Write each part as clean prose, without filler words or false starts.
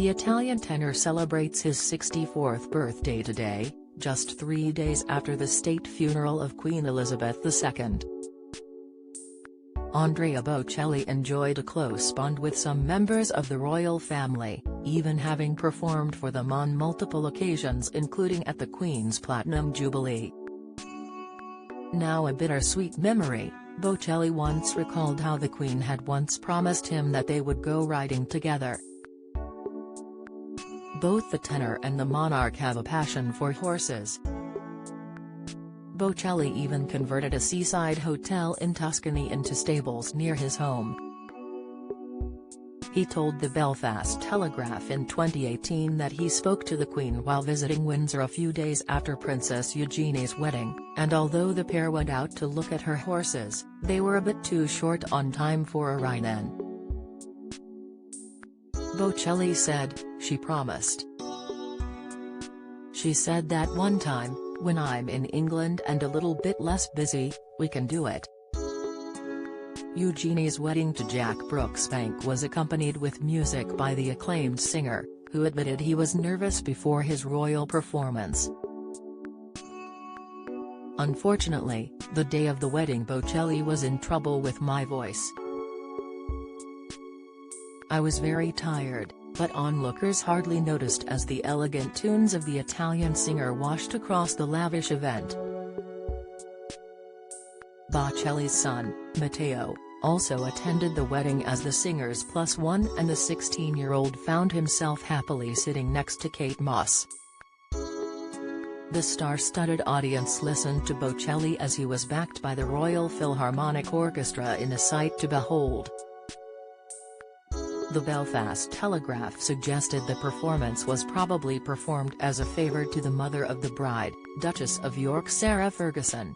The Italian tenor celebrates his 64th birthday today, just 3 days after the state funeral of Queen Elizabeth II. Andrea Bocelli enjoyed a close bond with some members of the royal family, even having performed for them on multiple occasions including at the Queen's Platinum Jubilee. Now a bittersweet memory, Bocelli once recalled how the Queen had once promised him that they would go riding together. Both the tenor and the monarch have a passion for horses. Bocelli even converted a seaside hotel in Tuscany into stables near his home. He told the Belfast Telegraph in 2018 that he spoke to the Queen while visiting Windsor a few days after Princess Eugenie's wedding, and although the pair went out to look at her horses, they were a bit too short on time for a ride in. Bocelli said, "She promised. She said that one time, when I'm in England and a little bit less busy, we can do it." Eugenie's wedding to Jack Brooksbank was accompanied with music by the acclaimed singer, who admitted he was nervous before his royal performance. "Unfortunately, the day of the wedding Bocelli was in trouble with my voice. I was very tired, but onlookers hardly noticed as the elegant tunes of the Italian singer washed across the lavish event." Bocelli's son, Matteo, also attended the wedding as the singer's +1 and the 16-year-old found himself happily sitting next to Kate Moss. The star-studded audience listened to Bocelli as he was backed by the Royal Philharmonic Orchestra in a sight to behold. The Belfast Telegraph suggested the performance was probably performed as a favour to the mother of the bride, Duchess of York Sarah Ferguson.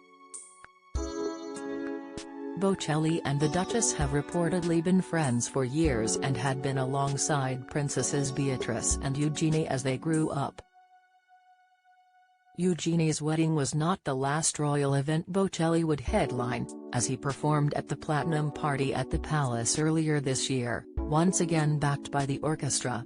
Bocelli and the Duchess have reportedly been friends for years and had been alongside Princesses Beatrice and Eugenie as they grew up. Eugenie's wedding was not the last royal event Bocelli would headline, as he performed at the Platinum Party at the Palace earlier this year, once again backed by the orchestra.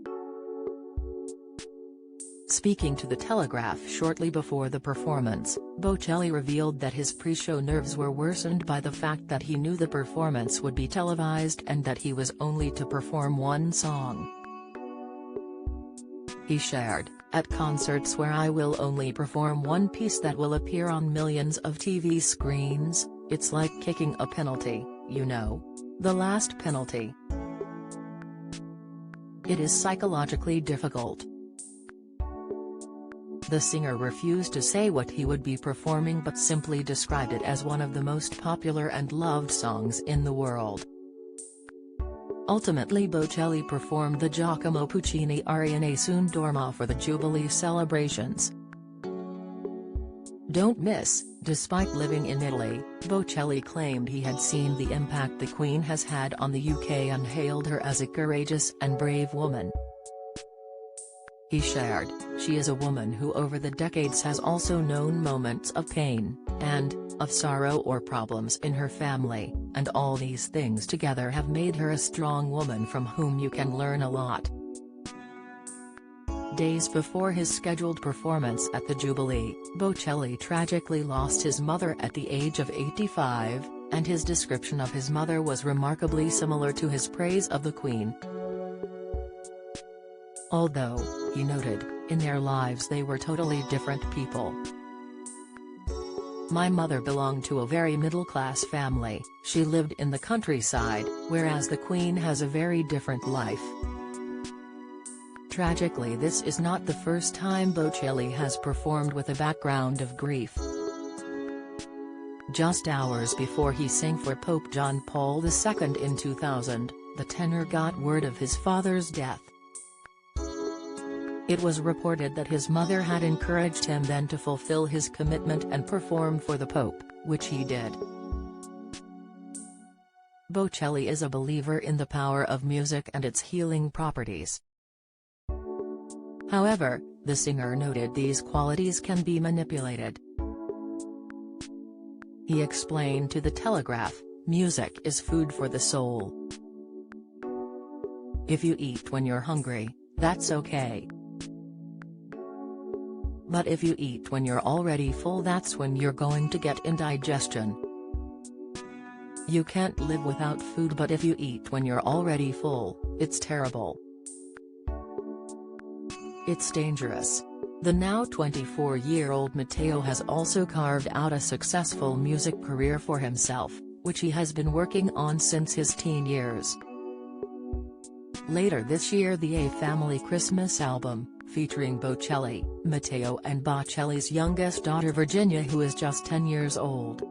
Speaking to the Telegraph shortly before the performance, Bocelli revealed that his pre-show nerves were worsened by the fact that he knew the performance would be televised and that he was only to perform one song. He shared, "At concerts where I will only perform one piece that will appear on millions of TV screens, it's like kicking a penalty, you know. The last penalty. It is psychologically difficult." The singer refused to say what he would be performing but simply described it as one of the most popular and loved songs in the world. Ultimately Bocelli performed the Giacomo Puccini aria Nessun Dorma for the Jubilee celebrations. Don't miss, despite living in Italy, Bocelli claimed he had seen the impact the Queen has had on the UK and hailed her as a courageous and brave woman. He shared, "She is a woman who over the decades has also known moments of pain, and, of sorrow or problems in her family, and all these things together have made her a strong woman from whom you can learn a lot." Days before his scheduled performance at the Jubilee, Bocelli tragically lost his mother at the age of 85, and his description of his mother was remarkably similar to his praise of the Queen. Although, he noted, in their lives they were totally different people. "My mother belonged to a very middle-class family, she lived in the countryside, whereas the Queen has a very different life." Tragically, this is not the first time Bocelli has performed with a background of grief. Just hours before he sang for Pope John Paul II in 2000, the tenor got word of his father's death. It was reported that his mother had encouraged him then to fulfill his commitment and perform for the Pope, which he did. Bocelli is a believer in the power of music and its healing properties. However, the singer noted these qualities can be manipulated. He explained to the Telegraph, "Music is food for the soul. If you eat when you're hungry, that's okay. But if you eat when you're already full, that's when you're going to get indigestion. You can't live without food, but if you eat when you're already full, it's terrible. It's dangerous. The now 24-year-old Matteo has also carved out a successful music career for himself, which he has been working on since his teen years. Later this year, the A Family Christmas album, featuring Bocelli, Matteo and Bocelli's youngest daughter Virginia, who is just 10 years old,